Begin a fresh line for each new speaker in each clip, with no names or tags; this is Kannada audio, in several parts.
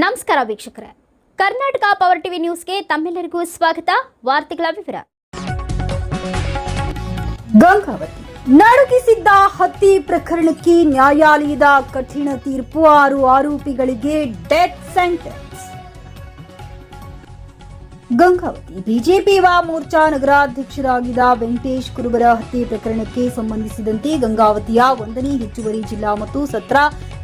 ನಮಸ್ಕಾರ ವೀಕ್ಷಕರೇ, ಕರ್ನಾಟಕ ಪವರ್ ಟಿವಿ ನ್ಯೂಸ್ಗೆ ತಮ್ಮೆಲ್ಲರಿಗೂ ಸ್ವಾಗತ. ವಾರ್ತೆಗಳ ವಿವರ.
ಗಂಗಾವತಿ ನಡುಗಿಸಿದ್ದ ಹತ್ಯೆ ಪ್ರಕರಣಕ್ಕೆ ನ್ಯಾಯಾಲಯದ ಕಠಿಣ ತೀರ್ಪು. 6 ಆರೋಪಿಗಳಿಗೆ death sentence. Gangavathi BJP Yuva Morcha ನಗರಾಧ್ಯಕ್ಷರಾಗಿದ್ದ Venkatesh ಕುರುಬರ ಹತ್ಯೆ ಪ್ರಕರಣಕ್ಕೆ ಸಂಬಂಧಿಸಿದಂತೆ ಗಂಗಾವತಿಯ 1ನೇ ಹೆಚ್ಚುವರಿ ಜಿಲ್ಲಾ ಮತ್ತು ಸತ್ರ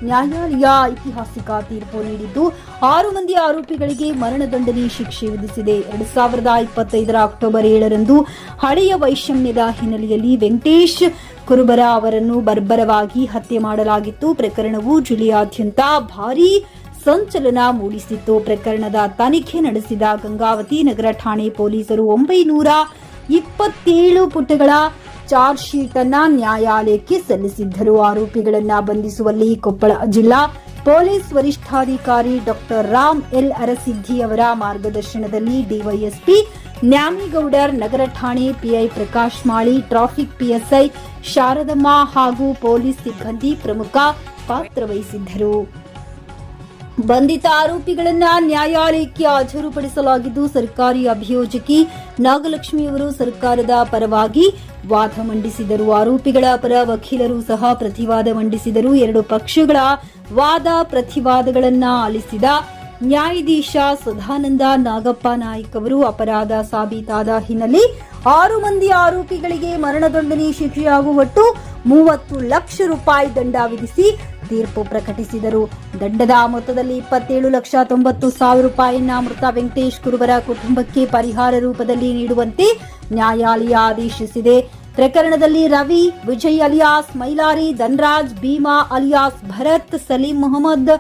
ನ್ಯಾಯಾಲಯ ಐತಿಹಾಸಿಕ ತೀರ್ಪು ನೀಡಿದ್ದು 6 ಮಂದಿ ಆರೋಪಿಗಳಿಗೆ ಮರಣದಂಡನೆ ಶಿಕ್ಷೆ ವಿಧಿಸಿದೆ. 2025 ಅಕ್ಟೋಬರ್ 7ರಂದು ಹಳೆಯ ವೈಷಮ್ಯದ ಹಿನ್ನೆಲೆಯಲ್ಲಿ ವೆಂಕಟೇಶ್ ಕುರುಬರ ಅವರನ್ನು ಬರ್ಬರವಾಗಿ ಹತ್ಯೆ ಮಾಡಲಾಗಿತ್ತು. ಪ್ರಕರಣವು ಜಿಲ್ಲೆಯಾದ್ಯಂತ ಭಾರೀ ಸಂಚಲನ ಮೂಡಿಸಿತ್ತು. ಪ್ರಕರಣದ ತನಿಖೆ ನಡೆಸಿದ ಗಂಗಾವತಿ ನಗರ ಠಾಣೆ ಪೊಲೀಸರು 927 ಪುಟಗಳ ಚಾರ್ಜ್ ಶೀಟ್ ಅನ್ನು ನ್ಯಾಯಾಲಯಕ್ಕೆ ಸಲ್ಲಿಸಿದ್ದರು. ಆರೋಪಿಗಳನ್ನು ಬಂಧಿಸುವಲ್ಲಿ ಕೊಪ್ಪಳ ಜಿಲ್ಲಾ ಪೊಲೀಸ್ ವರಿಷ್ಠಾಧಿಕಾರಿ ಡಾಕ್ಟರ್ ರಾಮ್ ಎಲ್ ಅರಸಿದ್ದಿ ಅವರ ಮಾರ್ಗದರ್ಶನದಲ್ಲಿ ಡಿವೈಎಸ್ಪಿ ನ್ಯಾಮೇಗೌಡರ್, ನಗರ ಠಾಣೆ PI Prakash Mali, traffic PSI Sharadamma ಹಾಗೂ ಪೊಲೀಸ್ ಸಿಬ್ಬಂದಿ ಪ್ರಮುಖ ಪಾತ್ರ ವಹಿಸಿದ್ದರು. ಬಂಧಿತ ಆರೋಪಿಗಳನ್ನ ನ್ಯಾಯಾಲಯಕ್ಕೆ ಹಾಜರುಪಡಿಸಲಾಗಿದ್ದು, ಸರ್ಕಾರಿ ಅಭಿಯೋಜಕಿ ನಾಗಲಕ್ಷ್ಮಿಯವರು ಸರ್ಕಾರದ ಪರವಾಗಿ ವಾದ ಮಂಡಿಸಿದರು. ಆರೋಪಿಗಳ ಪರ ವಕೀಲರು ಸಹ ಪ್ರತಿವಾದ ಮಂಡಿಸಿದರು. 2 ಪಕ್ಷಗಳ ವಾದ ಪ್ರತಿವಾದಗಳನ್ನ ಆಲಿಸಿದ ನ್ಯಾಯಾಧೀಶ ಸದಾನಂದ ನಾಗಪ್ಪ ನಾಯ್ಕ್ ಅವರು ಅಪರಾಧ ಸಾಬೀತಾದ ಹಿನ್ನೆಲೆ 6 ಮಂದಿ ಆರೋಪಿಗಳಿಗೆ ಮರಣದಂಡನೆ ಶಿಕ್ಷೆಯಾಗುವ ಒಟ್ಟು 30 ಲಕ್ಷ ರೂಪಾಯಿ ದಂಡ ವಿಧಿಸಿ ತೀರ್ಪು ಪ್ರಕಟಿಸಿದರು. ದಂಡದ ಮೊತ್ತದಲ್ಲಿ 27,90,000 ರೂಪಾಯಿಯನ್ನ ಮೃತ ವೆಂಕಟೇಶ್ ಕುರುಬರ ಕುಟುಂಬಕ್ಕೆ ಪರಿಹಾರ ರೂಪದಲ್ಲಿ ನೀಡುವಂತೆ ನ್ಯಾಯಾಲಯ ಆದೇಶಿಸಿದೆ. ಪ್ರಕರಣದಲ್ಲಿ ರವಿ, ವಿಜಯ್ ಅಲಿಯಾಸ್ ಮೈಲಾರಿ, ಧನ್ರಾಜ್, ಭೀಮಾ ಅಲಿಯಾಸ್ ಭರತ್, ಸಲೀಂ ಮೊಹಮ್ಮದ್,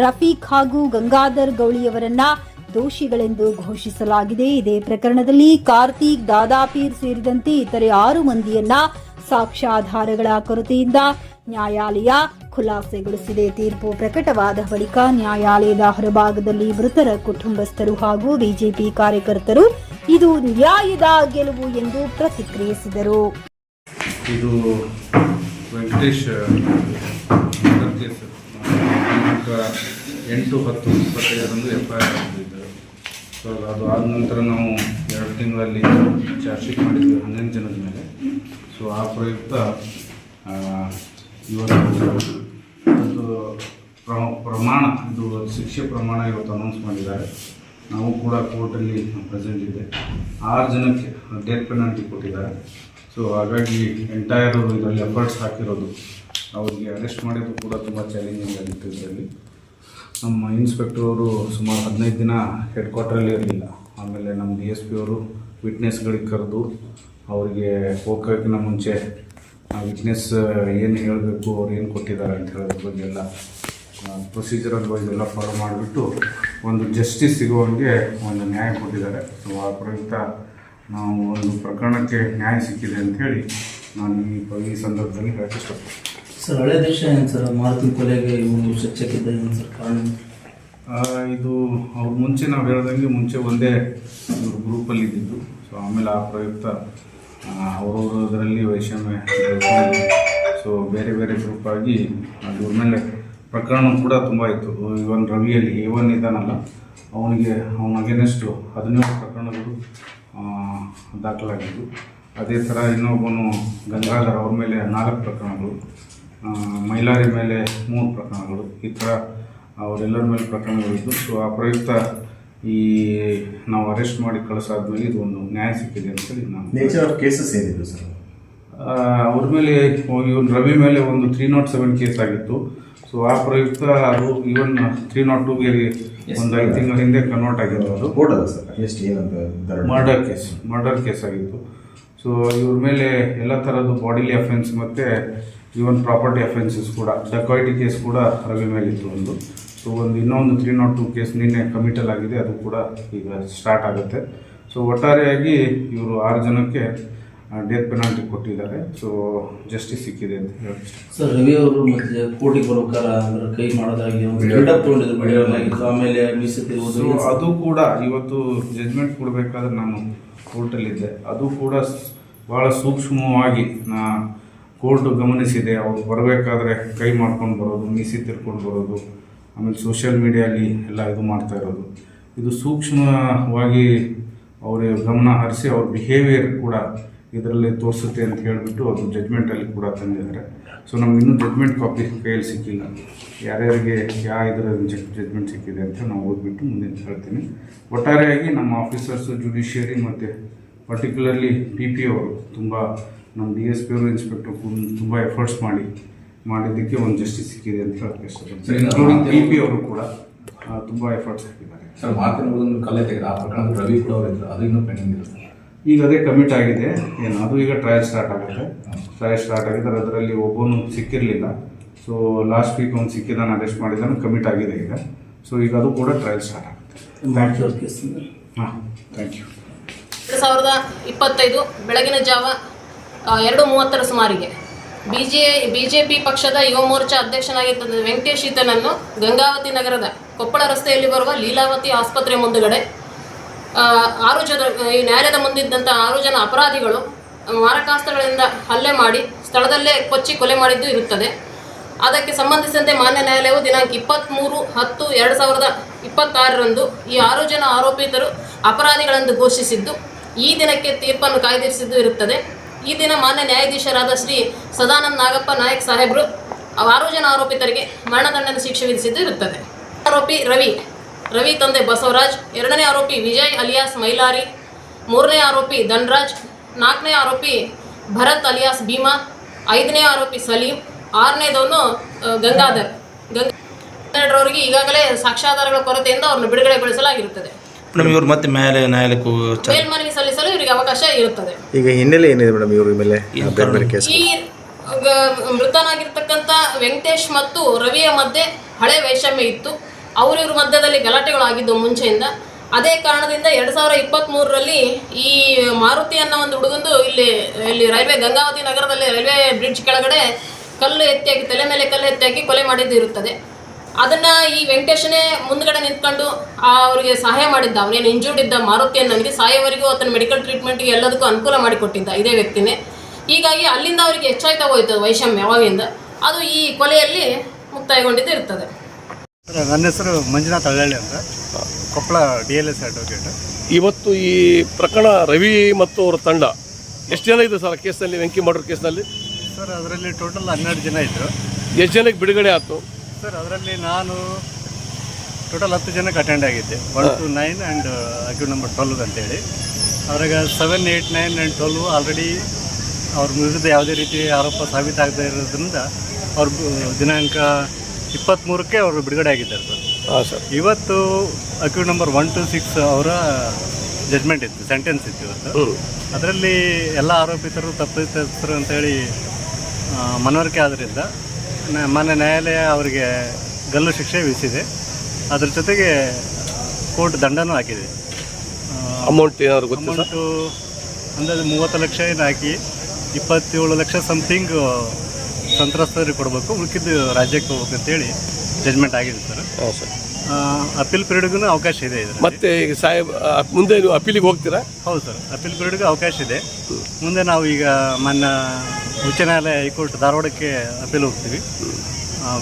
ರಫೀಕ್ ಹಾಗೂ ಗಂಗಾಧರ್ ಗೌಳಿಯವರನ್ನ ದೋಷಿಗಳೆಂದು ಘೋಷಿಸಲಾಗಿದೆ. ಇದೇ ಪ್ರಕರಣದಲ್ಲಿ ಕಾರ್ತಿಕ್, ದಾದಾಪೀರ್ ಸೇರಿದಂತೆ ಇತರೆ 6 ಮಂದಿಯನ್ನ ಸಾಕ್ಷ್ಯಾಧಾರಗಳ ಕೊರತೆಯಿಂದ ನ್ಯಾಯಾಲಯ ಖುಲಾಸೆಗೊಳಿಸಿದೆ. ತೀರ್ಪು ಪ್ರಕಟವಾದ ಬಳಿಕ ನ್ಯಾಯಾಲಯದ ಹೊರಭಾಗದಲ್ಲಿ ಮೃತರ ಕುಟುಂಬಸ್ಥರು ಹಾಗೂ ಬಿಜೆಪಿ ಕಾರ್ಯಕರ್ತರು ಇದು ನ್ಯಾಯದ ಗೆಲುವು ಎಂದು ಪ್ರತಿಕ್ರಿಯಿಸಿದರು.
ಇದು ವೆಂಕಟೇಶ್ 8/10/25 FIR ಆಗಿದ್ದರು. ಸೊ ಅದು ಆದ ನಂತರ ನಾವು 2 ತಿಂಗಳಲ್ಲಿ ಚಾರ್ಜ್ ಶೀಟ್ ಮಾಡಿದ್ವಿ 11 ಜನದ ಮೇಲೆ. ಸೊ ಆ ಪ್ರಯುಕ್ತ ಇವತ್ತು ಒಂದು ಪ್ರಮಾಣ, ಇದು ಶಿಕ್ಷೆ ಪ್ರಮಾಣ ಇವತ್ತು ಅನೌನ್ಸ್ ಮಾಡಿದ್ದಾರೆ. ನಾವು ಕೂಡ ಕೋರ್ಟಲ್ಲಿ ಪ್ರೆಸೆಂಟ್ ಇದೆ. 6 ಜನಕ್ಕೆ ಡೆತ್ ಪೆನಾಲ್ಟಿ ಕೊಟ್ಟಿದ್ದಾರೆ. ಸೊ ಹಾಗಾಗಿ ಎಂಟೈರ್ ಇದರಲ್ಲಿ ಎಫರ್ಟ್ಸ್ ಹಾಕಿರೋದು, ಅವ್ರಿಗೆ ಅರೆಸ್ಟ್ ಮಾಡಿದ್ದು ಕೂಡ ತುಂಬ ಚಾಲೆಂಜಿಂಗ್ ಆಗಿತ್ತು. ಇದರಲ್ಲಿ ನಮ್ಮ ಇನ್ಸ್ಪೆಕ್ಟರ್ ಅವರು ಸುಮಾರು 15 ದಿನ ಹೆಡ್ ಕ್ವಾರ್ಟರಲ್ಲಿ ಇರಲಿಲ್ಲ. ಆಮೇಲೆ ನಮ್ಮ DSP ಅವರು ವಿಟ್ನೆಸ್ಗಳಿಗೆ ಕರೆದು ಅವರಿಗೆ ಹೋಗೋಕ್ಕಿಂತ ಮುಂಚೆ ವಿಟ್ನೆಸ್ ಏನು ಹೇಳಬೇಕು, ಅವ್ರು ಏನು ಕೊಟ್ಟಿದ್ದಾರೆ ಅಂತ ಹೇಳೋದ್ರ ಬಗ್ಗೆ ಎಲ್ಲ ಪ್ರೊಸೀಜರಲ್ ವೈಸ್ ಎಲ್ಲ ಫಾಲೋ ಮಾಡಿಬಿಟ್ಟು ಒಂದು ಜಸ್ಟಿಸ್ ಸಿಗುವಂಗೆ ಒಂದು ನ್ಯಾಯ ಕೊಟ್ಟಿದ್ದಾರೆ. ಸೊ ಆ ಪ್ರಯುಕ್ತ ನಾವು ಒಂದು ಪ್ರಕರಣಕ್ಕೆ ನ್ಯಾಯ ಸಿಕ್ಕಿದೆ ಅಂಥೇಳಿ ನಾನು ಈ ಸಂದರ್ಭದಲ್ಲಿ ಹೇಳಕ್ಕೆ ಇಷ್ಟಪಡ್ತೀನಿ.
ಸರ್, ಹಳೆ ದೇಶ ಏನು ಸರ್ ಮಾರುತಿ ಕೊಲೆಗೆ ಇವರು ಚರ್ಚೆಗಿದ್ದ ಏನು ಸರ್ ಕಾರಣ?
ಇದು ಅವ್ರು ಮುಂಚೆ ನಾವು ಹೇಳ್ದಂಗೆ ಮುಂಚೆ ಒಂದೇ ಇವರು ಗ್ರೂಪಲ್ಲಿ ಇದ್ದಿದ್ದು. ಸೊ ಆಮೇಲೆ ಆ ಪ್ರಯುಕ್ತ ಅವರವರದರಲ್ಲಿ ವೈಷಮ್ಯ, ಸೊ ಬೇರೆ ಬೇರೆ ಗ್ರೂಪ್ ಆಗಿ ಅದ್ರ ಮೇಲೆ ಪ್ರಕರಣ ಕೂಡ ತುಂಬ ಇತ್ತು. ಇವನ್ ರವಿಯಲ್ಲಿ A1 ಇದ್ದಾನಲ್ಲ, ಅವನ ಅಗೇನೆಸ್ಟು 17 ಪ್ರಕರಣಗಳು ದಾಖಲಾಗಿದ್ದು. ಅದೇ ಥರ ಇನ್ನೊಬ್ಬನು ಗಂಗಾಧರ್, ಅವ್ರ ಮೇಲೆ 4 ಪ್ರಕರಣಗಳು, ಮೈಲಾರಿ ಮೇಲೆ 3 ಪ್ರಕರಣಗಳು, ಈ ಥರ ಅವರೆಲ್ಲರ ಮೇಲೆ ಪ್ರಕರಣಗಳಿದ್ದು. ಸೊ ಆ ಪ್ರಯುಕ್ತ ಈ ನಾವು ಅರೆಸ್ಟ್ ಮಾಡಿ ಕಳಿಸಾದ್ಮೇಲೆ ಇದು ಒಂದು ನ್ಯಾಯ ಸಿಕ್ಕಿದೆ ಅಂತೇಳಿ ನಾನು.
ನೇಚರ್ ಆಫ್ ಕೇಸಸ್ ಏನಿದೆ ಸರ್?
ಅವ್ರ ಮೇಲೆ ಇವನ್ ರವಿ ಮೇಲೆ ಒಂದು 307 ಕೇಸ್ ಆಗಿತ್ತು. ಸೊ ಆ ಪ್ರಯುಕ್ತ ಅದು ಇವನ್ 302ಗೆ ಒಂದು 5 ತಿಂಗಳ ಹಿಂದೆ ಕನ್ವರ್ಟ್ ಆಗಿತ್ತು. ಅದು ಮರ್ಡರ್ ಕೇಸ್ ಆಗಿತ್ತು. ಸೊ ಇವ್ರ ಮೇಲೆ ಎಲ್ಲ ಥರದ್ದು ಬಾಡಿಲಿ ಅಫೆನ್ಸ್ ಮತ್ತು ಇವನ್ ಪ್ರಾಪರ್ಟಿ ಅಫೆನ್ಸಸ್ ಕೂಡ, ಡಕಾಯಿಟಿ ಕೇಸ್ ಕೂಡ ರವಿ ಮೇಲಿತ್ತು ಒಂದು. ಸೊ ಇನ್ನೊಂದು 302 ಕೇಸ್ ನಿನ್ನೆ ಕಮಿಟಲ್ ಆಗಿದೆ, ಅದು ಕೂಡ ಈಗ ಸ್ಟಾರ್ಟ್ ಆಗುತ್ತೆ. ಸೊ ಒಟ್ಟಾರೆಯಾಗಿ ಇವರು 6 ಜನಕ್ಕೆ ಡೆತ್ ಪೆನಾಲ್ಟಿ ಕೊಟ್ಟಿದ್ದಾರೆ. ಸೊ ಜಸ್ಟಿಸ್ ಸಿಕ್ಕಿದೆ ಅಂತ ಹೇಳಿ.
ಸರ್, ರವಿ ಅವರು ಮತ್ತೆ ಕೋರ್ಟಿಗೆ ಬರೋಕಾರ ಕೈ ಮಾಡೋದಾಗಿ ಆಮೇಲೆ
ಅದು ಕೂಡ ಇವತ್ತು ಜಜ್ಮೆಂಟ್ ಕೊಡಬೇಕಾದ್ರೆ ನಾನು ಕೋರ್ಟಲ್ಲಿದ್ದೆ. ಅದು ಕೂಡ ಭಾಳ ಸೂಕ್ಷ್ಮವಾಗಿ ಕೋರ್ಟ್ ಗಮನಿಸಿದೆ. ಅವ್ರು ಬರಬೇಕಾದ್ರೆ ಕೈ ಮಾಡ್ಕೊಂಡು ಬರೋದು, ಮೀಸಿ ತಿರ್ಕೊಂಡು ಬರೋದು, ಆಮೇಲೆ ಸೋಷಿಯಲ್ ಮೀಡಿಯಲ್ಲಿ ಎಲ್ಲ ಇದು ಮಾಡ್ತಾ ಇರೋದು. ಇದು ಸೂಕ್ಷ್ಮವಾಗಿ ಅವರ ಗಮನ ಹರಿಸಿ ಅವ್ರ ಬಿಹೇವಿಯರ್ ಕೂಡ ಇದರಲ್ಲಿ ತೋರಿಸುತ್ತೆ ಅಂತ ಹೇಳಿಬಿಟ್ಟು ಅದು ಜಡ್ಜ್ಮೆಂಟಲ್ಲಿ ಕೂಡ ತಂದಿದ್ದಾರೆ. ಸೊ ನಮ್ಗೆ ಇನ್ನೂ ಜಡ್ಜ್ಮೆಂಟ್ ಕಾಪಿ ಕೈಯಲ್ಲಿ ಸಿಕ್ಕಿಲ್ಲ. ಯಾರ್ಯಾರಿಗೆ ಇದರ ಜಡ್ಜ್ಮೆಂಟ್ ಸಿಕ್ಕಿದೆ ಅಂತ ನಾವು ಓದ್ಬಿಟ್ಟು ಮುಂದೆ ಹೇಳ್ತೀನಿ. ಒಟ್ಟಾರೆಯಾಗಿ ನಮ್ಮ ಆಫೀಸರ್ಸು, ಜುಡಿಷಿಯರಿ ಮತ್ತು ಪರ್ಟಿಕ್ಯುಲರ್ಲಿ PP ಅವರು ತುಂಬ, ನಮ್ಮ DSP ಅವರು, ಇನ್ಸ್ಪೆಕ್ಟರ್ ತುಂಬ ಎಫರ್ಟ್ಸ್ ಮಾಡಿದ್ದಕ್ಕೆ ಒಂದು ಜಸ್ಟಿಸ್ ಸಿಕ್ಕಿದೆ ಅಂತ ಹೇಳಕ್ಕೆ ಇಷ್ಟಪಡ್ತೀನಿ. ಇನ್ಕ್ಲೂಡಿಂಗ್ PP ಅವರು ಕೂಡ ತುಂಬ ಎಫರ್ಟ್ಸ್ ಹಾಕಿದ್ದಾರೆ.
ಸರ್, ಮಾತಿನ ಕಲೆ ತೆಗೆದು ಆ ಪ್ರಕರಣದಲ್ಲಿ ರವಿ ಕೂಡ ಅವರು ಇದ್ರು, ಅದು ಇನ್ನೂ ಪೆಂಡಿಂಗ್ ಇರುತ್ತೆ.
ಈಗ ಅದೇ ಕಮಿಟ್ ಆಗಿದೆ, ಏನು ಅದು ಈಗ ಟ್ರಯಲ್ ಸ್ಟಾರ್ಟ್ ಆಗಿದೆ. ಅದರಲ್ಲಿ ಒಬ್ಬನು ಸಿಕ್ಕಿರಲಿಲ್ಲ. ಸೊ ಲಾಸ್ಟ್ ವೀಕ್ ಒಂದು ಸಿಕ್ಕಿದ್ದಾನೆ, ಅರೆಸ್ಟ್ ಮಾಡಿದ್ದಾನೆ, ಕಮಿಟ್ ಆಗಿದೆ ಈಗ. ಸೊ ಈಗ ಅದು ಕೂಡ ಟ್ರಯಲ್ ಸ್ಟಾರ್ಟ್ ಆಗುತ್ತೆ. ಹಾಂ, ಥ್ಯಾಂಕ್ ಯು.
2025 ಬೆಳಗಿನ ಜಾವ 2:30 ಸುಮಾರಿಗೆ ಬಿಜೆಪಿ ಪಕ್ಷದ ಯುವ ಮೋರ್ಚಾ ಅಧ್ಯಕ್ಷನಾಗಿದ್ದ ವೆಂಕಟೇಶ್ ಈತನನ್ನು ಗಂಗಾವತಿ ನಗರದ ಕೊಪ್ಪಳ ರಸ್ತೆಯಲ್ಲಿ ಬರುವ ಲೀಲಾವತಿ ಆಸ್ಪತ್ರೆ ಮುಂದುಗಡೆ 6 ಜನ, ಈ ನ್ಯಾಯಾಲಯದ ಮುಂದಿದ್ದಂಥ 6 ಜನ ಅಪರಾಧಿಗಳು ಮಾರಕಾಸ್ತ್ರಗಳಿಂದ ಹಲ್ಲೆ ಮಾಡಿ ಸ್ಥಳದಲ್ಲೇ ಕೊಚ್ಚಿ ಕೊಲೆ ಮಾಡಿದ್ದು ಇರುತ್ತದೆ. ಅದಕ್ಕೆ ಸಂಬಂಧಿಸಿದಂತೆ ಮಾನ್ಯ ನ್ಯಾಯಾಲಯವು ದಿನಾಂಕ 23/10/2026 ಈ 6 ಜನ ಆರೋಪಿತರು ಅಪರಾಧಿಗಳೆಂದು ಘೋಷಿಸಿದ್ದು, ಈ ದಿನಕ್ಕೆ ತೀರ್ಪನ್ನು ಕಾಯ್ದಿರಿಸಿದ್ದು ಇರುತ್ತದೆ. ಈ ದಿನ ಮಾನ್ಯ ನ್ಯಾಯಾಧೀಶರಾದ ಶ್ರೀ ಸದಾನಂದ ನಾಗಪ್ಪ ನಾಯಕ್ ಸಾಹೇಬರು 6 ಜನ ಆರೋಪಿತರಿಗೆ ಮರಣದಂಡನೆ ಶಿಕ್ಷೆ ವಿಧಿಸಿದ್ದು ಇರುತ್ತದೆ. ಆರೋಪಿ ರವಿ ತಂದೆ ಬಸವರಾಜ್, 2ನೇ ಆರೋಪಿ ವಿಜಯ್ ಅಲಿಯಾಸ್ ಮೈಲಾರಿ, 3ನೇ ಆರೋಪಿ ಧನ್ರಾಜ್, 4ನೇ ಆರೋಪಿ ಭರತ್ ಅಲಿಯಾಸ್ ಭೀಮಾ, 5ನೇ ಆರೋಪಿ ಸಲೀಂ, 6ನೇದವನು ಗಂಗಾಧರ್. ಗಂಗಾಧರ್ರವರಿಗೆ ಈಗಾಗಲೇ ಸಾಕ್ಷ್ಯಾಧಾರಗಳ ಕೊರತೆಯಿಂದ ಅವ್ರನ್ನು ಬಿಡುಗಡೆಗೊಳಿಸಲಾಗಿರುತ್ತದೆ.
ಇವರು ಮತ್ತೆ ನ್ಯಾಯಾಲಯಕ್ಕೂ
ಮೇಲ್ಮನವಿ ಸಲ್ಲಿಸಲು ಇವರಿಗೆ ಅವಕಾಶ ಇರುತ್ತದೆ.
ಈಗ ಹಿನ್ನೆಲೆ ಏನಿದೆ ಮೇಡಮ್ ಇವ್ರ ಮೇಲೆ?
ಈ ಮೃತನಾಗಿರ್ತಕ್ಕಂಥ ವೆಂಕಟೇಶ್ ಮತ್ತು ರವಿಯ ಮಧ್ಯೆ ಹಳೆ ವೈಷಮ್ಯ ಇತ್ತು. ಇವ್ರ ಮಧ್ಯದಲ್ಲಿ ಗಲಾಟೆಗಳಾಗಿದ್ದು ಮುಂಚೆಯಿಂದ. ಅದೇ ಕಾರಣದಿಂದ 2023ರಲ್ಲಿ ಈ ಮಾರುತಿ ಅನ್ನೋ ಒಂದು ಹುಡುಗಂದು ಇಲ್ಲಿ ರೈಲ್ವೆ ಗಂಗಾವತಿ ನಗರದಲ್ಲಿ ರೈಲ್ವೆ ಬ್ರಿಡ್ಜ್ ಕೆಳಗಡೆ ಕಲ್ಲು ಎತ್ತಿಯಾಗಿ, ತಲೆ ಮೇಲೆ ಕಲ್ಲು ಎತ್ತಿಯಾಗಿ ಕೊಲೆ ಮಾಡಿದ್ದು ಇರುತ್ತದೆ. ಅದನ್ನು ಈ ವೆಂಕಟೇಶನೇ ಮುಂದ್ಗಡೆ ನಿಂತ್ಕೊಂಡು ಅವರಿಗೆ ಸಹಾಯ ಮಾಡಿದ್ದ. ಅವನೇನು ಇಂಜೂರ್ಡ್ ಇದ್ದ ಮಾರುತಿಯನ್ನು, ನನಗೆ ಸಾಯೋವರೆಗೂ ಆತನ ಮೆಡಿಕಲ್ ಟ್ರೀಟ್ಮೆಂಟ್ಗೆ ಎಲ್ಲದಕ್ಕೂ ಅನುಕೂಲ ಮಾಡಿಕೊಟ್ಟಿದ್ದ ಇದೇ ವ್ಯಕ್ತಿನೇ. ಹೀಗಾಗಿ ಅಲ್ಲಿಂದ ಅವರಿಗೆ ಹೆಚ್ಚಾಯ್ತಾ ಹೋಯ್ತು ವೈಷಮ್ಯ ಯಾವಾಗಿಂದ. ಅದು ಈ ಕೊಲೆಯಲ್ಲಿ ಮುಕ್ತಾಯಗೊಂಡಿದ್ದು ಇರ್ತದೆ.
ನನ್ನ ಹೆಸರು ಮಂಜುನಾಥ್ ಹಳ್ಳಳ್ಳಿ ಅಂತ, ಕೊಪ್ಪಳ DLS ಅಡ್ವೊಕೇಟ್.
ಇವತ್ತು ಈ ಪ್ರಕರಣ ರವಿ ಮತ್ತು ಅವರ ತಂಡ ಎಷ್ಟು ಜನ ಇದ್ರು ಸರ್ ಕೇಸ್ನಲ್ಲಿ, ವೆಂಕಿ ಮರ್ಡರ್ ಕೇಸ್ನಲ್ಲಿ?
ಸರ್, ಅದರಲ್ಲಿ ಟೋಟಲ್ 12 ಜನ ಇದ್ದರು.
ಎಷ್ಟು ಜನಕ್ಕೆ ಬಿಡುಗಡೆ ಆಯಿತು
ಸರ್? ಅದರಲ್ಲಿ ನಾನು ಟೋಟಲ್ 10 ಜನಕ್ಕೆ ಅಟೆಂಡ್ ಆಗಿದ್ದೆ. 1 to 9 ಆ್ಯಂಡ್ ಅಕ್ಯೂಟ್ ನಂಬರ್ 12 ಅಂತೇಳಿ. ಅವ್ರಿಗೆ 7, 8, 9 ಆ್ಯಂಡ್ 12 ಆಲ್ರೆಡಿ ಅವ್ರ ವಿರುದ್ಧ ಯಾವುದೇ ರೀತಿ ಆರೋಪ ಸಾಬೀತಾಗದೇ ಇರೋದ್ರಿಂದ ಅವ್ರ ದಿನಾಂಕ 23ಕ್ಕೆ ಅವರು ಬಿಡುಗಡೆ ಆಗಿದ್ದಾರೆ ಸರ್.
ಹಾಂ ಸರ್.
ಇವತ್ತು ಅಕ್ಯೂಟ್ ನಂಬರ್ 1 to 6 ಅವರ ಜಡ್ಜ್ಮೆಂಟ್ ಇತ್ತು, ಸೆಂಟೆನ್ಸ್ ಇತ್ತು ಇವತ್ತು. ಅದರಲ್ಲಿ ಎಲ್ಲ ಆರೋಪಿತರು ತಪ್ಪಿತಸ್ಥರು ಅಂತೇಳಿ ಮನವರಿಕೆ ಆದ್ದರಿಂದ ಮಾನ್ಯ ನ್ಯಾಯಾಲಯ ಅವರಿಗೆ ಗಲ್ಲು ಶಿಕ್ಷೆ ವಿಧಿಸಿದೆ. ಅದ್ರ ಜೊತೆಗೆ ಕೋರ್ಟ್ ದಂಡನೂ ಹಾಕಿದೆ.
ಅಮೌಂಟ್ ಏನಾದ್ರು ಗೊತ್ತು?
ಅಮೌಂಟು ಅಂದಾಜು 30 ಲಕ್ಷ ಏನು ಹಾಕಿ 27 ಲಕ್ಷ ಸಮಥಿಂಗ್ ಸಂತ್ರಸ್ತರಿಗೆ ಕೊಡಬೇಕು, ಉಳ್ಕಿದ್ದು ರಾಜ್ಯಕ್ಕೆ ಹೋಗ್ಬೇಕು ಅಂತೇಳಿ ಜಡ್ಜ್ಮೆಂಟ್ ಆಗಿದೆ ಸರ್.
ಹಾಂ ಸರ್.
ಅಪೀಲ್ ಪೀರಿಯಡ್ಗೂ ಅವಕಾಶ ಇದೆ ಇದರಲ್ಲಿ.
ಮತ್ತೆ ಈಗ ಸಾಹೇಬ್ ಮುಂದೆ ನೀವು ಅಪೀಲಿಗೆ ಹೋಗ್ತೀರಾ?
ಹೌದು ಸರ್, ಅಪೀಲ್ ಪೀರಿಯಡ್ಗೂ ಅವಕಾಶ ಇದೆ. ಮುಂದೆ ನಾವು ಈಗ ಮಾನ್ಯ ಉಚ್ಚ ನ್ಯಾಯಾಲಯ, ಹೈಕೋರ್ಟ್ ಧಾರವಾಡಕ್ಕೆ ಅಪೀಲ್ ಹೋಗ್ತೀವಿ.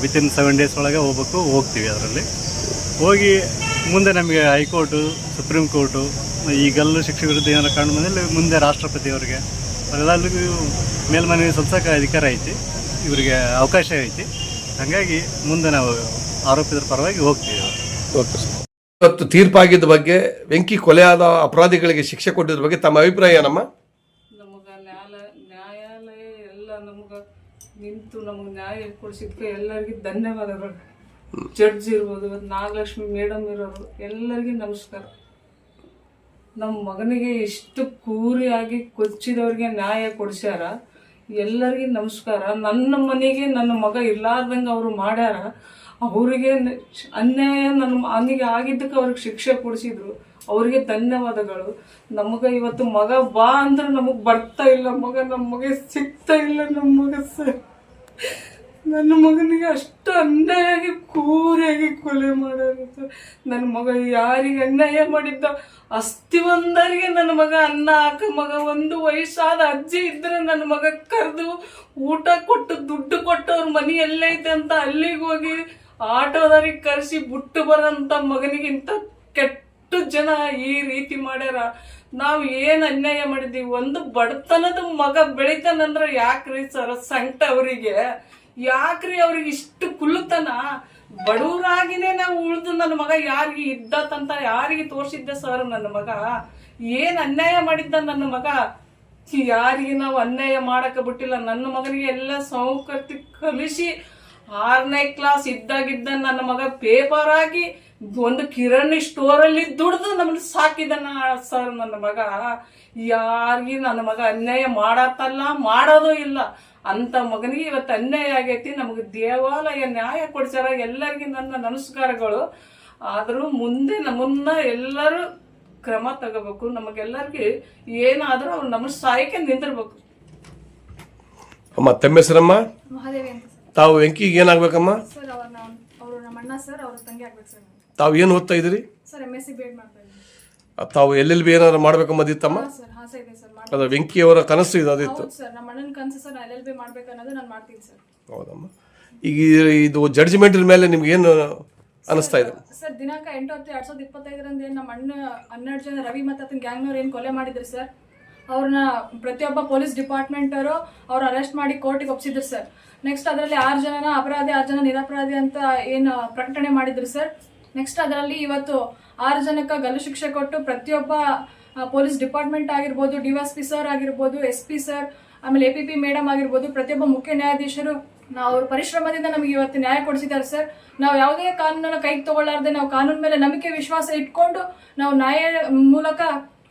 ವಿತಿನ್ 7 ಡೇಸ್ ಒಳಗೆ ಹೋಗ್ತೀವಿ. ಅದರಲ್ಲಿ ಹೋಗಿ ಮುಂದೆ ನಮಗೆ ಹೈಕೋರ್ಟು, ಸುಪ್ರೀಂ ಕೋರ್ಟು ಈ ಗಲ್ಲು ಶಿಕ್ಷೆ ವಿರುದ್ಧ ಏನಾರು ಕಾರಣ ಬಂದಲ್ಲಿ ಮುಂದೆ ರಾಷ್ಟ್ರಪತಿಯವರಿಗೆ ಅವರೆಲ್ಲರಿಗೂ ಮೇಲ್ಮನವಿ ಸಲ್ಲಿಸೋಕೆ ಅಧಿಕಾರ ಐತಿ, ಇವರಿಗೆ ಅವಕಾಶ ಐತಿ. ಹಾಗಾಗಿ ಮುಂದೆ ನಾವು ಆರೋಪಿತರ ಪರವಾಗಿ ಹೋಗ್ತೀವಿ.
Okay sir. ಇವತ್ತು ತೀರ್ಪಾಗಿದ್ದ ಬಗ್ಗೆ, ವೆಂಕಿ ಕೊಲೆಯಾದ ಅಪರಾಧಿಗಳಿಗೆ ಶಿಕ್ಷೆ ಕೊಟ್ಟಿದ್ರ ಬಗ್ಗೆ ತಮ್ಮ ಅಭಿಪ್ರಾಯ ಏನಮ್ಮ?
ನಮಗೆ ನ್ಯಾಯಾಲಯ ಎಲ್ಲ ನಮ್ಗೆ ನಿಂತು ನಮಗೆ ನ್ಯಾಯ ಕೊಡಿಸಿದ್ಕೆ ಎಲ್ಲರಿಗೂ ಧನ್ಯವಾದಗಳು. ಜಡ್ಜ್ ಇರ್ಬೋದು, ನಾಗಲಕ್ಷ್ಮಿ ಮೇಡಮ್ ಇರೋರು ಎಲ್ಲರಿಗೂ ನಮಸ್ಕಾರ. ನಮ್ಮ ಮಗನಿಗೆ ಇಷ್ಟು ಕೂರಿಯಾಗಿ ಕೊಚ್ಚಿದವ್ರಿಗೆ ನ್ಯಾಯ ಕೊಡಿಸ್ಯಾರ, ಎಲ್ಲರಿಗೂ ನಮಸ್ಕಾರ. ನನ್ನ ಮನೆಗೆ ನನ್ನ ಮಗ ಇರ್ಲಾರ್ದಂಗೆ ಅವರು ಮಾಡ್ಯಾರ. ಅವರಿಗೆ ಅನ್ಯಾಯ ನನಗೆ ಆಗಿದ್ದಕ್ಕೆ ಅವ್ರಿಗೆ ಶಿಕ್ಷೆ ಕೊಡಿಸಿದ್ರು, ಅವರಿಗೆ ಧನ್ಯವಾದಗಳು. ನಮಗೆ ಇವತ್ತು ಮಗ ಬಾ ಅಂದ್ರೆ ನಮಗೆ ಬರ್ತಾ ಇಲ್ಲ ಮಗ, ನಮ್ಮ ಮಗ ಸಿಗ್ತಾ ಇಲ್ಲ. ನಮ್ಮ ಮಗ ಸರ್, ನನ್ನ ಮಗನಿಗೆ ಅಷ್ಟು ಅನ್ಯಾಯವಾಗಿ ಕೂರಿಯಾಗಿ ಕೊಲೆ ಮಾಡೋದು. ನನ್ನ ಮಗ ಯಾರಿಗೆ ಅನ್ಯಾಯ ಮಾಡಿದ್ದ ಅಸ್ತಿವಂದರಿಗೆ ನನ್ನ ಮಗ ಅನ್ನ ಹಾಕ ಮಗ. 1 ವಯಸ್ಸಾದ ಅಜ್ಜಿ ಇದ್ರೆ ನನ್ನ ಮಗ ಕರೆದು ಊಟ ಕೊಟ್ಟು ದುಡ್ಡು ಕೊಟ್ಟು ಅವ್ರ ಮನೆ ಎಲ್ಲೈತೆ ಅಂತ ಅಲ್ಲಿಗೆ ಹೋಗಿ ಆಟೋದವ್ರಿಗೆ ಕರೆಸಿ ಬಿಟ್ಟು ಬರೋಂಥ ಮಗನಿಗಿಂತ ಕೆಟ್ಟ ಜನ ಈ ರೀತಿ ಮಾಡ್ಯಾರ. ನಾವು ಏನು ಅನ್ಯಾಯ ಮಾಡಿದ್ದೀವಿ? ಒಂದು ಬಡತನದ ಮಗ ಬೆಳಿತಾನಂದ್ರೆ ಯಾಕ್ರಿ ಸರ್ ಸಂಕಟ ಅವರಿಗೆ? ಯಾಕ್ರಿ ಅವ್ರಿಗೆ ಇಷ್ಟು ಕುಲ್ಲುತನ? ಬಡವರಾಗಿನೇ ನಾವು ಉಳಿದು ನನ್ನ ಮಗ ಯಾರಿಗೆ ಇದ್ದತಂತ ಯಾರಿಗೆ ತೋರಿಸಿದ್ದೆ ಸರ್? ನನ್ನ ಮಗ ಏನು ಅನ್ಯಾಯ ಮಾಡಿದ್ದ ನನ್ನ ಮಗ? ಯಾರಿಗೆ ನಾವು ಅನ್ಯಾಯ ಮಾಡಕ್ಕೆ ಬಿಟ್ಟಿಲ್ಲ. ನನ್ನ ಮಗನಿಗೆ ಎಲ್ಲ ಸೌಕರ್ಯ ಕಲಿಸಿ 6ನೇ ಕ್ಲಾಸ್ ಇದ್ದಾಗಿದ್ದ ನನ್ನ ಮಗ ಪೇಪರ್ ಆಗಿ ಒಂದು ಕಿರಾಣಿ ಸ್ಟೋರಲ್ಲಿ ದುಡ್ದು ನಮ್ಮನ್ನು ಸಾಕಿದನ ಸರ್. ನನ್ನ ಮಗ ಯಾರಿಗೆ ನನ್ನ ಮಗ ಅನ್ಯಾಯ ಮಾಡತ್ತಲ್ಲ, ಮಾಡೋದು ಇಲ್ಲ. ಅಂತ ಮಗನಿಗೆ ಇವತ್ತು ಅನ್ಯಾಯ ಆಗೈತಿ. ನಮಗೆ ದೇವಾಲಯ ನ್ಯಾಯ ಕೊಡ್ಸಾರ. ಎಲ್ಲರಿಗೂ ನನ್ನ ನಮಸ್ಕಾರಗಳು. ಆದರೂ ಮುಂದೆ ನಮ್ಮನ್ನ ಎಲ್ಲರೂ ಕ್ರಮ ತಗೋಬೇಕು. ನಮಗೆಲ್ಲರಿಗೆ ಏನಾದರೂ ಅವ್ರು ನಮ್ಮ ಸಹಾಯಕ್ಕೆ ನಿಂದಿರ್ಬೇಕು.
ಅಮ್ಮ ತಮ್ಮ ಹೆಸರಮ್ಮ?
ಮಹಾದೇವಿ ಅಂತ
ತಾವು ವೆಂಕಿಗೆ ಏನಾಗಬೇಕಮ್ಮ?
ಸರ್ ಅವರು ನಮ್ಮ ಅಣ್ಣ ಸರ್, ಅವ್ರ ತಂಗಿ ಆಗ್ಬೇಕು ಸರ್.
ತಾವು ಏನು ಓದ್ತಾ ಇದ್ದೀರಿ?
ಸರ್ MSc BEd ಮಾಡ್ತಾ ಇದ್ದೀನಿ.
ತಾವು LLB ಏನಾದ್ರು ಮಾಡ್ಬೇಕಂಬದಿತ್ತಮ್ಮ?
ಸರ್ ಆಸೆ ಇದೆ ಸರ್.
ಅದು ವೆಂಕಿಯವರ ಕನಸು ಇದು ಅದಿತ್ತು
ಸರ್, ನಮ್ಮ ಅಣ್ಣನ ಕನಸು ಸರ್. LLB ಮಾಡ್ಬೇಕು ಅನ್ನೋದು ನಾನು ಮಾಡ್ತೀನಿ ಸರ್.
ಹೌದಮ್ಮ. ಈಗ ಇದು ಜಡ್ಜ್ಮೆಂಟ್ ಮೇಲೆ ನಿಮ್ಗೆ ಏನು ಅನಿಸ್ತಾ ಇದೆ?
ಸರ್, ದಿನಾಂಕ 8/10/2025 ಏನು ನಮ್ಮ ಅಣ್ಣ 12 ಜನ ರವಿ ಮತ್ತು ಆತನ ಗ್ಯಾಂಗ್ನವ್ರು ಏನು ಕೊಲೆ ಮಾಡಿದ್ರು ಸರ್, ಅವ್ರನ್ನ ಪ್ರತಿಯೊಬ್ಬ ಪೊಲೀಸ್ ಡಿಪಾರ್ಟ್ಮೆಂಟ್ ಅವರು ಅವ್ರು ಅರೆಸ್ಟ್ ಮಾಡಿ ಕೋರ್ಟಿಗೆ ಒಪ್ಪಿಸಿದ್ರು ಸರ್. ನೆಕ್ಸ್ಟ್ ಅದರಲ್ಲಿ 6 ಜನನ ಅಪರಾಧಿ 6 ಜನ ನಿರಪರಾಧಿ ಅಂತ ಏನು ಪ್ರಕಟಣೆ ಮಾಡಿದ್ರು ಸರ್. ನೆಕ್ಸ್ಟ್ ಅದರಲ್ಲಿ ಇವತ್ತು 6 ಜನಕ್ಕೆ ಗಲ್ಲು ಶಿಕ್ಷೆ ಕೊಟ್ಟು ಪ್ರತಿಯೊಬ್ಬ ಪೊಲೀಸ್ ಡಿಪಾರ್ಟ್ಮೆಂಟ್ ಆಗಿರ್ಬೋದು, DSP ಸರ್ ಆಗಿರ್ಬೋದು, SP ಸರ್, ಆಮೇಲೆ APP ಮೇಡಮ್ ಆಗಿರ್ಬೋದು, ಪ್ರತಿಯೊಬ್ಬ ಮುಖ್ಯ ನ್ಯಾಯಾಧೀಶರು ಅವ್ರ ಪರಿಶ್ರಮದಿಂದ ನಮಗೆ ಇವತ್ತು ನ್ಯಾಯ ಕೊಡಿಸಿದ್ದಾರೆ ಸರ್. ನಾವು ಯಾವುದೇ ಕಾನೂನನ್ನು ಕೈಗೆ ತಗೊಳ್ಳಾರ್ದೆ ನಾವು ಕಾನೂನು ಮೇಲೆ ನಂಬಿಕೆ ವಿಶ್ವಾಸ ಇಟ್ಕೊಂಡು ನಾವು ನ್ಯಾಯ ಮೂಲಕ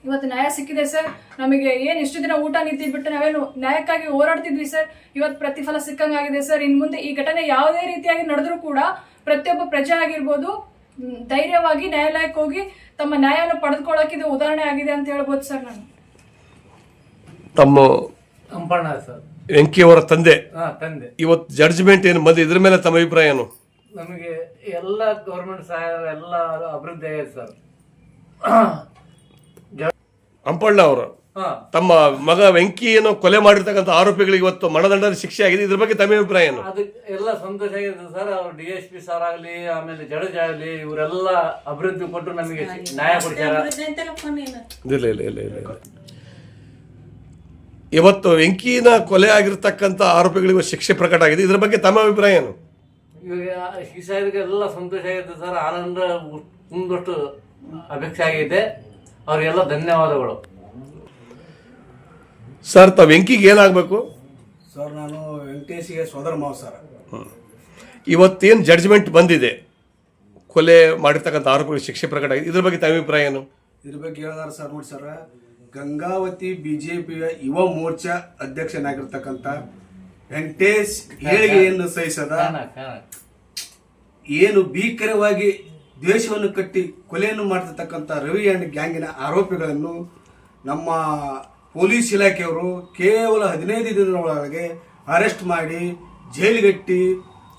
ಇವತ್ತು ನ್ಯಾಯ ಸಿಕ್ಕಿದೆ ಸರ್. ನಮಗೆ ಏನು ಇಷ್ಟು ದಿನ ಊಟ ನೀತಿ ಬಿಟ್ಟು ನಾವೇನು ನ್ಯಾಯಕ್ಕಾಗಿ ಹೋರಾಡ್ತಿದ್ವಿ ಸರ್, ಇವತ್ತು ಪ್ರತಿಫಲ ಸಿಕ್ಕಂಗಾಗಿದೆ ಸರ್. ಇನ್ನು ಮುಂದೆ ಈ ಘಟನೆ ಯಾವುದೇ ರೀತಿಯಾಗಿ ನಡೆದ್ರೂ ಕೂಡ ಪ್ರತಿಯೊಬ್ಬ ಪ್ರಜೆ ಆಗಿರ್ಬೋದು ಧೈರ್ಯವಾಗಿ ನ್ಯಾಯಾಲಯಕ್ಕೆ ಹೋಗಿ ತಮ್ಮ ನ್ಯಾಯವನ್ನು ಪಡೆದುಕೊಳ್ಳೋಕೆ ಇದು ಉದಾಹರಣೆ ಆಗಿದೆ ಅಂತ ಹೇಳ್ಬೋದು ಸರ್. ನಾನು
ತಮ್ಮ
ಅಂಪಣ್ಣ ಸರ್,
ವೆಂಕಿಯವರ ತಂದೆ
ತಂದೆ.
ಇವತ್ತು ಜಡ್ಜ್ಮೆಂಟ್ ಏನು ಬಂದು ಇದ್ರ ಮೇಲೆ ತಮ್ಮ ಅಭಿಪ್ರಾಯ ಏನು?
ನಮಗೆ ಎಲ್ಲ ಗೌರ್ಮೆಂಟ್ ಸಹಾಯ ಎಲ್ಲ ಅಭಿವೃದ್ಧಿ ಆಗಿದೆ ಸರ್.
ಅಂಪಣ್ಣ ಅವರು ತಮ್ಮ ಮಗ ವೆಂಕಿಯನ್ನು ಕೊಲೆ ಮಾಡಿರ್ತಕ್ಕಂಥ ಆರೋಪಿಗಳಿಗೆ ಇವತ್ತು ಮರಣದಂಡದ ಶಿಕ್ಷೆ ಆಗಿದೆ. ಇದ್ರ ಬಗ್ಗೆ ತಮ್ಮ ಅಭಿಪ್ರಾಯ ಏನು?
ಅದು ಎಲ್ಲ ಸಂತೋಷ ಆಗಿದೆ ಸರ್. ಅವ್ರು DSP ಸರ್ ಆಗಲಿ, ಆಮೇಲೆ ಜಡೇಜ್ ಆಗಲಿ, ಇವರೆಲ್ಲ ಅಭಿವೃದ್ಧಿ ಕೊಟ್ಟು ನಮಗೆ ನ್ಯಾಯ ಕೊಡ್ತಾರೆ.
ಇಲ್ಲ. ಇವತ್ತು ವೆಂಕಿನ ಕೊಲೆ ಆಗಿರ್ತಕ್ಕಂಥ ಆರೋಪಿಗಳಿಗೂ ಶಿಕ್ಷೆ ಪ್ರಕಟ ಆಗಿದೆ. ಇದ್ರ ಬಗ್ಗೆ ತಮ್ಮ ಅಭಿಪ್ರಾಯ ಏನು?
ಇವಾಗ ಶಿಕ್ಷೆ ಎಲ್ಲ ಸಂತೋಷ ಆಗಿದೆ ಸರ್. ಆನಂದ ಮುಂದಷ್ಟು ಅಪೇಕ್ಷೆ ಆಗಿದೆ. ಅವರಿಗೆಲ್ಲ ಧನ್ಯವಾದಗಳು
ಸರ್. ತಾವು ವೆಂಕಿಗೆ ಏನಾಗಬೇಕು
ಸರ್? ನಾನು ವೆಂಕಟೇಶಿಗೆ ಸೋದರ ಮಾವ ಸರ್.
ಇವತ್ತೇನು ಜಡ್ಜ್ಮೆಂಟ್ ಬಂದಿದೆ, ಕೊಲೆ ಮಾಡಿರ್ತಕ್ಕಂಥ ಆರೋಪಿಗಳಿಗೆ ಶಿಕ್ಷೆ ಪ್ರಕಟ ಆಗಿದೆ, ಇದ್ರ ಬಗ್ಗೆ ತಮ್ಮ ಅಭಿಪ್ರಾಯ ಏನು?
ಇದ್ರ ಬಗ್ಗೆ ಹೇಳಿದಾರೆ ಸರ್. ನೋಡಿ ಸರ್, ಗಂಗಾವತಿ BJPಯ ಯುವ ಮೋರ್ಚಾ ಅಧ್ಯಕ್ಷನಾಗಿರ್ತಕ್ಕಂಥ ವೆಂಕಟೇಶ್ ಏಳಿಗೆಯನ್ನು ಸಹಿಸದ ಏನು ಭೀಕರವಾಗಿ ದ್ವೇಷವನ್ನು ಕಟ್ಟಿ ಕೊಲೆಯನ್ನು ಮಾಡ್ತಿರ್ತಕ್ಕಂಥ ರವಿ ಅಂಡ್ ಗ್ಯಾಂಗಿನ ಆರೋಪಿಗಳನ್ನು ನಮ್ಮ ಪೊಲೀಸ್ ಇಲಾಖೆಯವರು ಕೇವಲ 15 ದಿನಗಳ ಒಳಗೆ ಅರೆಸ್ಟ್ ಮಾಡಿ ಜೈಲಿಗಟ್ಟಿ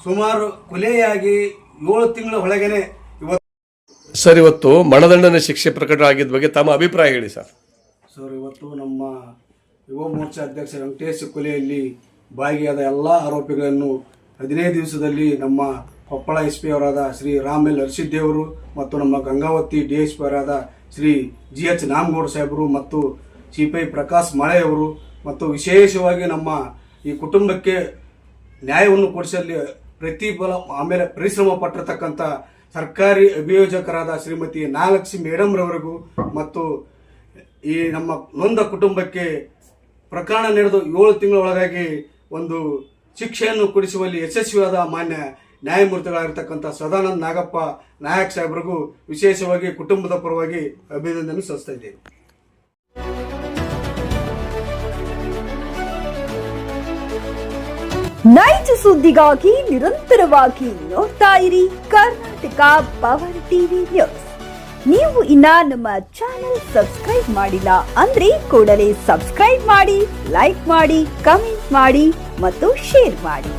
ಸುಮಾರು ಕೊಲೆಯಾಗಿ 7 ತಿಂಗಳ ಒಳಗೇನೆ
ಸರ್ ಇವತ್ತು ಮರಣದಂಡನೆ ಶಿಕ್ಷೆ ಪ್ರಕಟ ಆಗಿದ್ದ ಬಗ್ಗೆ ತಮ್ಮ ಅಭಿಪ್ರಾಯ ಹೇಳಿ ಸರ್.
ಸರ್, ಇವತ್ತು ನಮ್ಮ ಯುವ ಮೋರ್ಚಾ ಅಧ್ಯಕ್ಷ ವೆಂಕಟೇಶ್ ಕೊಲೆಯಲ್ಲಿ ಭಾಗಿಯಾದ ಎಲ್ಲ ಆರೋಪಿಗಳನ್ನು 15 ದಿವಸದಲ್ಲಿ ನಮ್ಮ ಕೊಪ್ಪಳ SP ಅವರಾದ ಶ್ರೀ ರಾಮ್ ಎಲ್ ಹರ್ಷಿದ್ದೇವರು ಮತ್ತು ನಮ್ಮ ಗಂಗಾವತಿ DSP ಅವರಾದ ಶ್ರೀ GH ನಾಮಗೌಡ ಸಾಹೇಬರು ಮತ್ತು CPI ಪ್ರಕಾಶ್ ಮಾಳೆಯವರು ಮತ್ತು ವಿಶೇಷವಾಗಿ ನಮ್ಮ ಈ ಕುಟುಂಬಕ್ಕೆ ನ್ಯಾಯವನ್ನು ಕೊಡಿಸಲಿ ಪ್ರತಿಫಲ ಆಮೇಲೆ ಪರಿಶ್ರಮ ಪಟ್ಟಿರ್ತಕ್ಕಂಥ ಸರ್ಕಾರಿ ಅಭಿಯೋಜಕರಾದ ಶ್ರೀಮತಿ ನಾಗಲಕ್ಷ್ಮಿ ಮೇಡಮ್ ರವರಿಗೂ ಮತ್ತು ಈ ನಮ್ಮ ನೊಂದ ಕುಟುಂಬಕ್ಕೆ ಪ್ರಕರಣ ನಡೆದು 7 ತಿಂಗಳ ಒಳಗಾಗಿ ಒಂದು ಶಿಕ್ಷೆಯನ್ನು ಕೊಡಿಸುವಲ್ಲಿ ಯಶಸ್ವಿಯಾದ ಮಾನ್ಯ ನ್ಯಾಯಮೂರ್ತಿಗಳಾಗಿರ್ತಕ್ಕಂಥ ಸದಾನಂದ ನಾಗಪ್ಪ ನಾಯಕ್ ಸಾಹೇಬ್ರಿಗೂ ವಿಶೇಷವಾಗಿ ಕುಟುಂಬದ ಪರವಾಗಿ ಅಭಿನಂದನೆ ಸಲ್ಲಿಸ್ತಾ ಇದ್ದೇವೆ.
ನೈಜ ಸುದ್ದಿಗಾಗಿ ನಿರಂತರವಾಗಿ ನೋಡ್ತಾ ಇರಿ ಕರ್ನಾಟಕ ಪವರ್ ಟಿವಿ ನ್ಯೂಸ್. ನೀವು ಇನ್ನ ನಮ್ಮ ಚಾನೆಲ್ ಸಬ್ಸ್ಕ್ರೈಬ್ ಮಾಡಿಲ್ಲ ಅಂದ್ರೆ ಕೂಡಲೇ ಸಬ್ಸ್ಕ್ರೈಬ್ ಮಾಡಿ, ಲೈಕ್ ಮಾಡಿ, ಕಮೆಂಟ್ ಮಾಡಿ ಮತ್ತು ಶೇರ್ ಮಾಡಿ.